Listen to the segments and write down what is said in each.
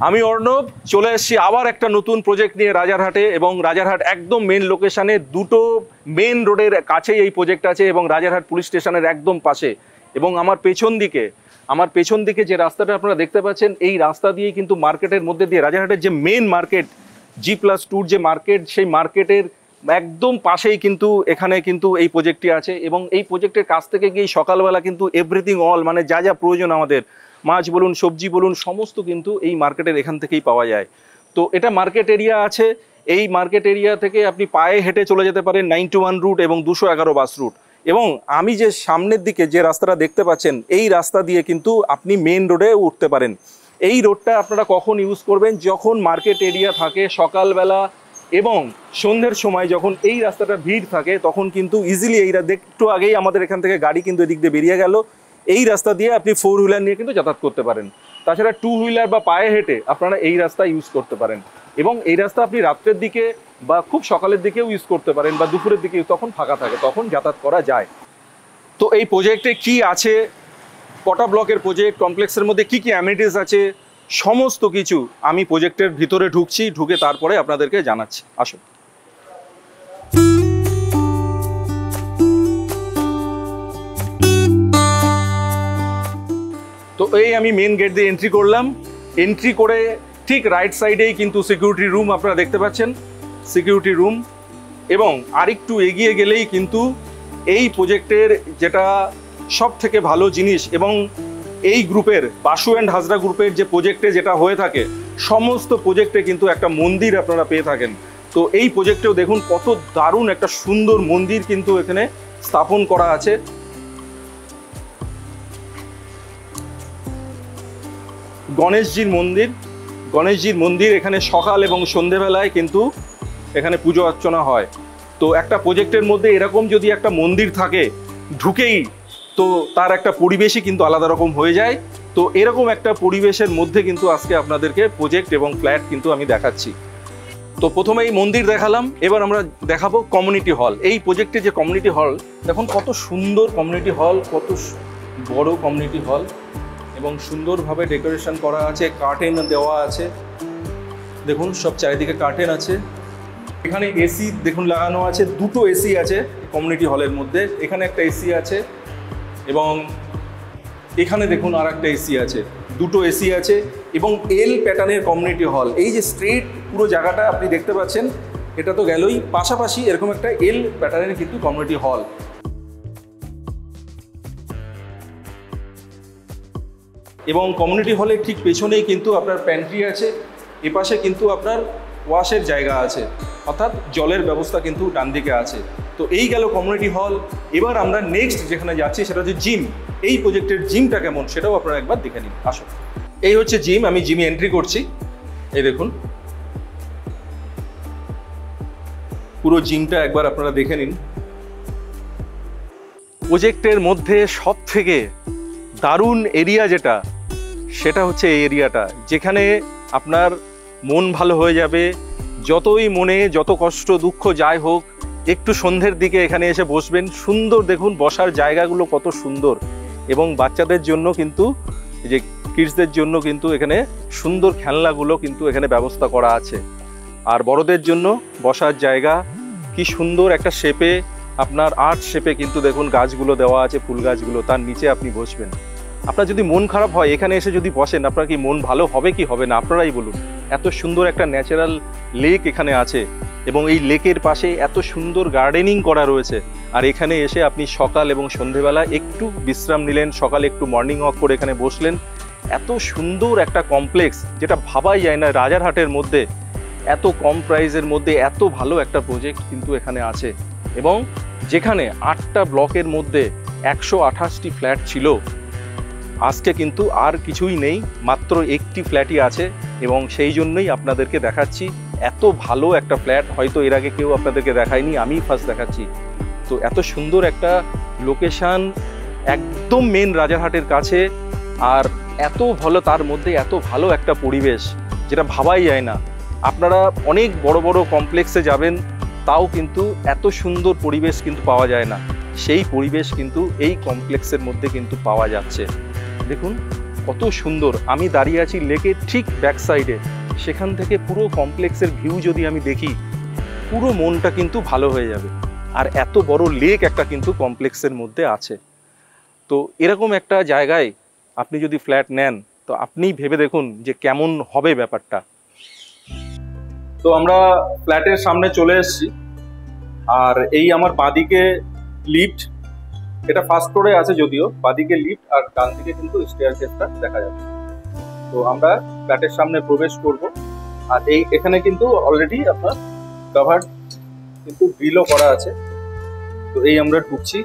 আমি অর্ণব চলে এসেছি আবার একটা নতুন প্রজেক্ট নিয়ে রাজারহাটে, এবং রাজারহাট একদম মেন লোকেশনে, দুটো মেন রোডের কাছেই এই প্রজেক্ট আছে এবং রাজারহাট পুলিশ স্টেশনের একদম পাশে। এবং আমার পেছন দিকে যে রাস্তাটা আপনারা দেখতে পাচ্ছেন, এই রাস্তা দিয়ে কিন্তু মার্কেটের মধ্যে দিয়ে রাজারহাটের যে মেন মার্কেট G+2 যে মার্কেট, সেই মার্কেটের একদম পাশেই কিন্তু এখানে কিন্তু এই প্রজেক্টটি আছে। এবং এই প্রজেক্টের কাছ থেকে গিয়ে সকালবেলা কিন্তু এভরিথিং অল মানে যা যা প্রয়োজন আমাদের, মাছ বলুন, সবজি বলুন, সমস্ত কিন্তু এই মার্কেটের এখান থেকেই পাওয়া যায়। তো এটা মার্কেট এরিয়া আছে। এই মার্কেট এরিয়া থেকে আপনি পায়ে হেঁটে চলে যেতে পারেন 91 রুট এবং 211 বাস রুট। এবং আমি যে সামনের দিকে যে রাস্তাটা দেখতে পাচ্ছেন, এই রাস্তা দিয়ে কিন্তু আপনি মেন রোডে উঠতে পারেন। এই রোডটা আপনারা কখন ইউজ করবেন? যখন মার্কেট এরিয়া থাকে সকালবেলা এবং সন্ধ্যের সময়, যখন এই রাস্তাটা ভিড় থাকে, তখন কিন্তু ইজিলি একটু আগেই আমাদের এখান থেকে গাড়ি কিন্তু এদিক দিয়ে বেরিয়ে গেল। এই রাস্তা দিয়ে আপনি 4 হুইলার নিয়ে কিন্তু যাতায়াত করতে পারেন। তাছাড়া 2 হুইলার বা পায়ে হেঁটে আপনারা এই রাস্তা ইউজ করতে পারেন। এবং এই রাস্তা আপনি রাত্রের দিকে বা খুব সকালের দিকেও ইউজ করতে পারেন, বা দুপুরের দিকে, তখন ফাঁকা থাকে, তখন যাতায়াত করা যায়। তো এই প্রজেক্টে কি আছে, কটা ব্লকের প্রজেক্ট, কমপ্লেক্সের মধ্যে কি কি অ্যামিনিটিস আছে, সমস্ত কিছু আমি প্রজেক্টের ভিতরে ঢুকে তারপরে আপনাদেরকে জানাচ্ছি। আসুন। তো এই আমি মেন গেট দিয়ে এন্ট্রি করলাম। এন্ট্রি করে ঠিক রাইট সাইডেই কিন্তু সিকিউরিটি রুম আপনারা দেখতে পাচ্ছেন, সিকিউরিটি রুম। এবং আরেকটু এগিয়ে গেলেই কিন্তু এই প্রজেক্টের যেটা সব থেকে ভালো জিনিস, এবং এই গ্রুপের বাসু অ্যান্ড হাজরা গ্রুপের যে প্রজেক্টে যেটা হয়ে থাকে, সমস্ত প্রজেক্টে কিন্তু একটা মন্দির আপনারা পেয়ে থাকেন। তো এই প্রজেক্টেও দেখুন কত দারুণ একটা সুন্দর মন্দির কিন্তু এখানে স্থাপন করা আছে। গণেশজির মন্দির এখানে সকাল এবং সন্ধেবেলায় কিন্তু এখানে পুজো অর্চনা হয়। তো একটা প্রজেক্টের মধ্যে এরকম যদি একটা মন্দির থাকে, ঢুকেই তো তার একটা পরিবেশই কিন্তু আলাদা রকম হয়ে যায়। তো এরকম একটা পরিবেশের মধ্যে কিন্তু আজকে আপনাদেরকে প্রজেক্ট এবং ফ্ল্যাট কিন্তু আমি দেখাচ্ছি। তো প্রথমেই মন্দির দেখালাম, এবার আমরা দেখাবো কমিউনিটি হল। এই প্রজেক্টে যে কমিউনিটি হল, দেখুন কত সুন্দর কমিউনিটি হল, কত বড় কমিউনিটি হল, এবং সুন্দরভাবে ডেকোরেশন করা আছে, কার্টেন দেওয়া আছে। দেখুন সব চারিদিকে কার্টেন আছে। এখানে এসি দেখুন লাগানো আছে, দুটো এসি আছে কমিউনিটি হলের মধ্যে। এখানে একটা এসি আছে এবং এখানে দেখুন আর একটা এসি আছে, দুটো এসি আছে। এবং এল প্যাটার্নের কমিউনিটি হল। এই যে স্ট্রেট পুরো জায়গাটা আপনি দেখতে পাচ্ছেন, এটা তো গেলই, পাশাপাশি এরকম একটা এল প্যাটার্নের কিন্তু কমিউনিটি হল। এবং কমিউনিটি হলের ঠিক পেছনেই কিন্তু আপনার প্যান্ট্রি আছে, এপাশে কিন্তু আপনার ওয়াশের জায়গা আছে, অর্থাৎ জলের ব্যবস্থা কিন্তু ডান দিকে আছে। তো এই গেল কমিউনিটি হল। এবার আমরা নেক্সট যেখানে যাচ্ছি সেটা হচ্ছে জিম। এই প্রজেক্টের জিমটা কেমন সেটাও আপনারা একবার দেখে নিন। আসুন। এই হচ্ছে জিম, আমি জিমে এন্ট্রি করছি। এই দেখুন পুরো জিমটা একবার আপনারা দেখে নিন। প্রজেক্টের মধ্যে সব থেকে দারুণ এরিয়া যেটা, সেটা হচ্ছে এই এরিয়াটা, যেখানে আপনার মন ভালো হয়ে যাবে। যতই মনে যত কষ্ট দুঃখ যাই হোক, একটু সন্ধ্যের দিকে এখানে এসে বসবেন। সুন্দর দেখুন বসার জায়গাগুলো কত সুন্দর, এবং বাচ্চাদের জন্য কিন্তু যে কিডসদের জন্য কিন্তু এখানে সুন্দর খেলনাগুলো কিন্তু এখানে ব্যবস্থা করা আছে। আর বড়দের জন্য বসার জায়গা কি সুন্দর একটা শেপে, আপনার আর্ট শেপে কিন্তু দেখুন গাছগুলো দেওয়া আছে, ফুল গাছগুলো, তার নিচে আপনি বসবেন। আপনার যদি মন খারাপ হয়, এখানে এসে যদি বসেন, আপনার কি মন ভালো হবে কি হবে না আপনারাই বলুন। এত সুন্দর একটা ন্যাচারাল লেক এখানে আছে, এবং এই লেকের পাশে এত সুন্দর গার্ডেনিং করা রয়েছে। আর এখানে এসে আপনি সকাল এবং সন্ধেবেলা একটু বিশ্রাম নিলেন, সকালে একটু মর্নিং ওয়াক করে এখানে বসলেন। এত সুন্দর একটা কমপ্লেক্স, যেটা ভাবাই যায় না রাজারহাটের মধ্যে এত কম প্রাইসের মধ্যে এত ভালো একটা প্রজেক্ট কিন্তু এখানে আছে। এবং যেখানে 8টা ব্লকের মধ্যে 128টি ফ্ল্যাট ছিল, আজকে কিন্তু আর কিছুই নেই, মাত্র একটি ফ্ল্যাটই আছে। এবং সেই জন্যই আপনাদেরকে দেখাচ্ছি। এত ভালো একটা ফ্ল্যাট হয়তো এর আগে কেউ আপনাদেরকে দেখায়নি, আমিই ফার্স্ট দেখাচ্ছি। তো এত সুন্দর একটা লোকেশান, একদম মেন রাজারহাটের কাছে, আর এত ভালো, তার মধ্যে এত ভালো একটা পরিবেশ যেটা ভাবাই যায় না। আপনারা অনেক বড় বড় কমপ্লেক্সে যাবেন, তাও কিন্তু এত সুন্দর পরিবেশ কিন্তু পাওয়া যায় না। সেই পরিবেশ কিন্তু এই কমপ্লেক্সের মধ্যে কিন্তু পাওয়া যাচ্ছে। দেখুন কত সুন্দর। আমি দাঁড়িয়ে আছি লেকের ঠিক ব্যাক সাইডে, সেখান থেকে পুরো কমপ্লেক্সের ভিউ যদি আমি দেখি, পুরো মনটা কিন্তু ভালো হয়ে যাবে। আর এত বড় লেক একটা কিন্তু কমপ্লেক্সের মধ্যে আছে। তো এরকম একটা জায়গায় আপনি যদি ফ্ল্যাট নেন, তো আপনিই ভেবে দেখুন যে কেমন হবে ব্যাপারটা। তো আমরা ফ্ল্যাটের সামনে চলে এসেছি, আর এই আমার বাঁদিকে লিফট, এটা ফার্স্ট ফ্লোরে আছে যদিও, বাঁদিকে লিফট আর ডান দিকে কিন্তু স্টেয়ারকেসটা দেখা যাচ্ছে। তো আমরা ফ্ল্যাটের সামনে প্রবেশ করব। আর এখানে কিন্তু অলরেডি আপনার কভার্ড কিন্তু গ্রিলও করা আছে। তো এই আমরা ঢুকছি,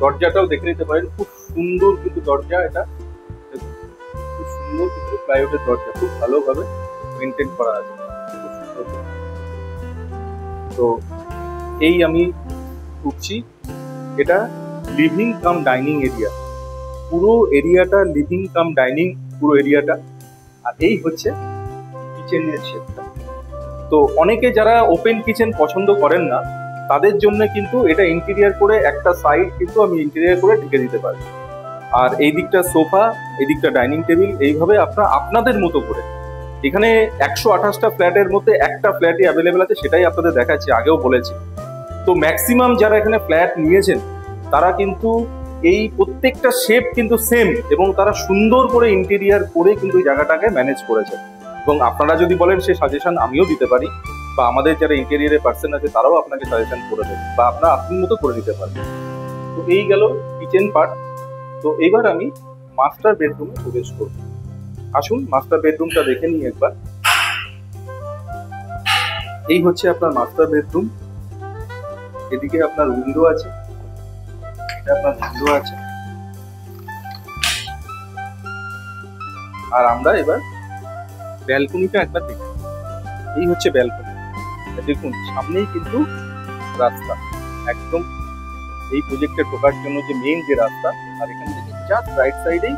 দরজাটাও দেখে নিতে পারেন, খুব সুন্দর কিন্তু দরজা, এটা খুব সুন্দর কিন্তু প্লাইউডের দরজা, খুব ভালোভাবে মেনটেন করা আছে, খুব সুন্দর। তো এই আমি ঢুকছি, এটা লিভিং কাম ডাইনিং এরিয়া, পুরো এরিয়াটা লিভিং কাম ডাইনিং পুরো এরিয়াটা। আর এই হচ্ছে কিচেনের শেপটা। তো অনেকে যারা ওপেন কিচেন পছন্দ করেন না, তাদের জন্য কিন্তু এটা ইন্টেরিয়ার করে একটা সাইড কিন্তু আমি ইন্টেরিয়ার করে ঢেকে দিতে পারি। আর এই দিকটা সোফা, এই দিকটা ডাইনিং টেবিল, এইভাবে আপনারা আপনাদের মতো করে। এখানে 128টা ফ্ল্যাটের মধ্যে একটা ফ্ল্যাটই অ্যাভেলেবেল আছে, সেটাই আপনাদের দেখাচ্ছি, আগেও বলেছি। তো ম্যাক্সিমাম যারা এখানে ফ্ল্যাট নিয়েছেন, তারা কিন্তু এই প্রত্যেকটা শেপ কিন্তু সেম, এবং তারা সুন্দর করে ইন্টেরিয়ার করে কিন্তু এই জায়গাটাকে ম্যানেজ করেছে। এবং আপনারা যদি বলেন সে সাজেশন আমিও দিতে পারি, বা আমাদের যারা ইন্টেরিয়ারের পার্সন আছে তারাও আপনাকে সাজেশন করে দেবে, বা আপনার আপনার মতো করে দিতে পারবেন। তো এই গেল কিচেন পার্ট। তো এবার আমি মাস্টার বেডরুমে প্রবেশ করব। আসুন মাস্টার বেডরুমটা দেখে নিই একবার। এই হচ্ছে আপনার মাস্টার বেডরুম। এদিকে আপনার উইন্ডো আছে, এটা আপনার উইন্ডো আছে। আর আমরা এবার ব্যালকনিটা একবার দেখি। এই হচ্ছে ব্যালকনি, দেখুন সামনেই কিন্তু রাস্তা, একদম এই প্রজেক্টে ঢোকার জন্য যে মেইন যে রাস্তা, আর এখান থেকে জাস্ট রাইট সাইডেই,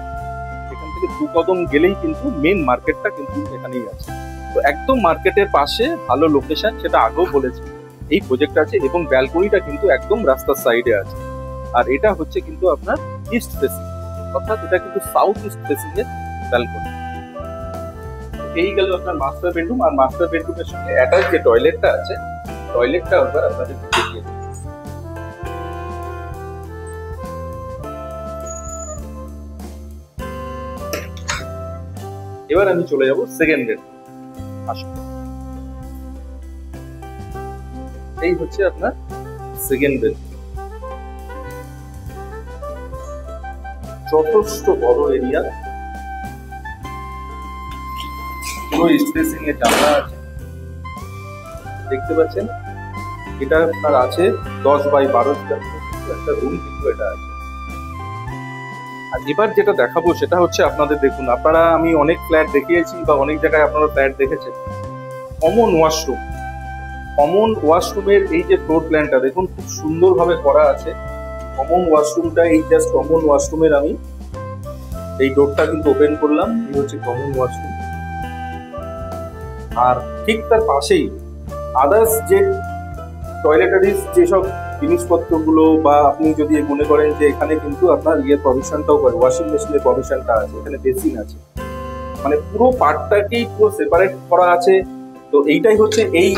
এখান থেকে 2 কদম গেলেই কিন্তু মেইন মার্কেটটা কিন্তু এখানেই আছে। তো একদম মার্কেটের পাশে ভালো লোকেশন, সেটা আগেও বলেছি, এই প্রজেক্ট আছে। এবং ব্যালকনিটা কিন্তু একদম রাস্তার সাইডে আছে। আর এটা হচ্ছে কিন্তু আপনার ইস্ট ফেসিং, অর্থাৎ এটা কিন্তু সাউথ ইস্ট ফেসিং এর ব্যালকনি। এই গেল আপনার মাস্টার বেডরুম। আর মাস্টার বেডরুমের সঙ্গে অ্যাটাচ যে টয়লেটটা আছে, টয়লেটটা একবার আপনাদের দেখিয়ে দিই। এবার আমি চলে যাব সেকেন্ড বেডরুম। আসুন, এই হচ্ছে আপনার সেকেন্ড বেডরুম। যথেষ্ট বড় এরিয়া, পুরো স্পেসিং এর জানলা আছে, দেখতে পাচ্ছেন। এটা আপনার আছে 10x12 একটা রুম কিন্তু এটা আছে। আর এবার যেটা দেখাবো সেটা হচ্ছে আপনাদের, দেখুন আপনারা, আমি অনেক ফ্ল্যাট দেখিয়েছি বা অনেক জায়গায় আপনারা ফ্ল্যাট দেখেছেন, কমন ওয়াশরুম। কমন ওয়াশরুমের এই যে ফ্লোর প্ল্যানটা দেখুন, খুব সুন্দরভাবে করা আছে। কমন ওয়াশরুমটা, এই জাস্ট কমন ওয়াশরুমের আমি এই ডোরটা কিন্তু ওপেন করলাম, এই হচ্ছে কমন ওয়াশরুম। আর ঠিক তার পাশেই আদার্স যে টয়লেটারিজ যেসব জিনিসপত্রগুলো, বা আপনি যদি মনে করেন যে এখানে কিন্তু আপনার ইয়ের প্রভিশনটাও করে, ওয়াশিং মেশিনের প্রভিশনটা আছে, এখানে বেসিন আছে, মানে পুরো পার্টটাকেই পুরো সেপারেট করা আছে। তো এইটাই হচ্ছে এই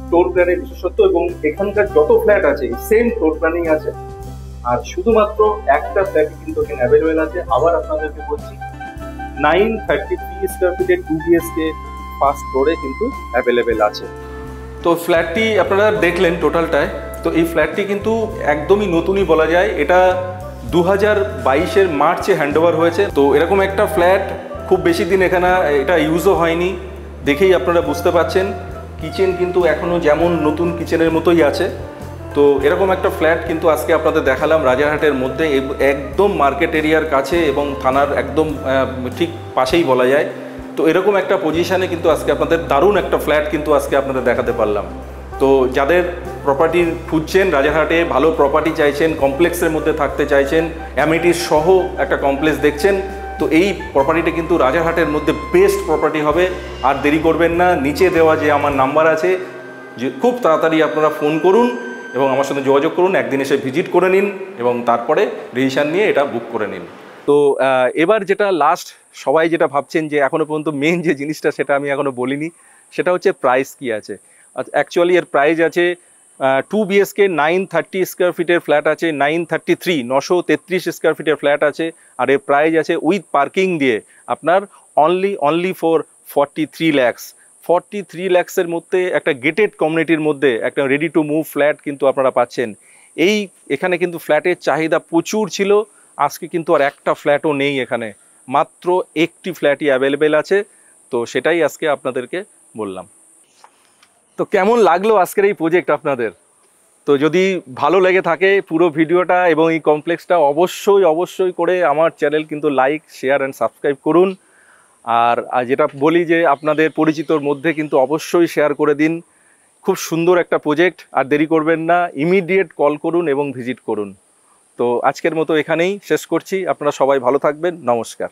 ফ্লোর প্ল্যানের বিশেষত্ব। এবং এখানকার যত ফ্ল্যাট আছে সেম ফ্লোর প্ল্যানিং আছে। আর শুধুমাত্র একটা ফ্ল্যাট কিন্তু এখানে অ্যাভেলেবেল আছে। আবার আপনাদেরকে বলছি, 933 স্কোয়ার ফিটের 2 BHK ফার্স্ট ফ্লোরে কিন্তু অ্যাভেলেবেল আছে। তো ফ্ল্যাটটি আপনারা দেখলেন টোটালটায়। তো এই ফ্ল্যাটটি কিন্তু একদমই নতুনই বলা যায়, এটা 2022-এর মার্চে হ্যান্ডওভার হয়েছে। তো এরকম একটা ফ্ল্যাট খুব বেশি দিন এখানে এটা ইউজও হয়নি, দেখেই আপনারা বুঝতে পারছেন। কিচেন কিন্তু এখনও যেমন নতুন কিচেনের মতোই আছে। তো এরকম একটা ফ্ল্যাট কিন্তু আজকে আপনাদের দেখালাম রাজারহাটের মধ্যে, একদম মার্কেট এরিয়ার কাছে এবং থানার একদম ঠিক পাশেই বলা যায়। তো এরকম একটা পজিশানে কিন্তু আজকে আপনাদের দারুণ একটা ফ্ল্যাট কিন্তু আজকে আপনাদের দেখাতে পারলাম। তো যাদের প্রপার্টি খুঁজছেন রাজারহাটে, ভালো প্রপার্টি চাইছেন, কমপ্লেক্সের মধ্যে থাকতে চাইছেন, অ্যামিনিটিস সহ একটা কমপ্লেক্স দেখছেন, তো এই প্রপার্টিটা কিন্তু রাজারহাটের মধ্যে বেস্ট প্রপার্টি হবে। আর দেরি করবেন না, নিচে দেওয়া যে আমার নাম্বার আছে, যে খুব তাড়াতাড়ি আপনারা ফোন করুন এবং আমার সঙ্গে যোগাযোগ করুন, একদিন এসে ভিজিট করে নিন এবং তারপরে রেজিস্ট্রেশন নিয়ে এটা বুক করে নিন। তো এবার যেটা লাস্ট সবাই যেটা ভাবছেন যে এখনও পর্যন্ত মেন যে জিনিসটা সেটা আমি এখনও বলিনি, সেটা হচ্ছে প্রাইস কি আছে। অ্যাকচুয়ালি এর প্রাইস আছে 2 BHK 930 স্কোয়ার ফিটের ফ্ল্যাট আছে, 933 স্কোয়ার ফিটের ফ্ল্যাট আছে, আর এর প্রাইস আছে উইথ পার্কিং দিয়ে আপনার অনলি ফর 43 lakhs। 43 lakhsের মধ্যে একটা গেটেড কমিউনিটির মধ্যে একটা রেডি টু মুভ ফ্ল্যাট কিন্তু আপনারা পাচ্ছেন। এখানে কিন্তু ফ্ল্যাটের চাহিদা প্রচুর ছিল, আজকে কিন্তু আর একটা ফ্ল্যাটও নেই এখানে, মাত্র একটি ফ্ল্যাটই অ্যাভেলেবেল আছে। তো সেটাই আজকে আপনাদেরকে বললাম। তো কেমন লাগলো আজকের এই প্রজেক্ট আপনাদের? তো যদি ভালো লেগে থাকে পুরো ভিডিওটা এবং এই কমপ্লেক্সটা অবশ্যই করে আমার চ্যানেল কিন্তু লাইক, শেয়ার অ্যান্ড সাবস্ক্রাইব করুন। আর যেটা বলি যে আপনাদের পরিচিতর মধ্যে কিন্তু অবশ্যই শেয়ার করে দিন। খুব সুন্দর একটা প্রজেক্ট, আর দেরি করবেন না, ইমিডিয়েট কল করুন এবং ভিজিট করুন। তো আজকের মতো এখানেই শেষ করছি। আপনারা সবাই ভালো থাকবেন, নমস্কার।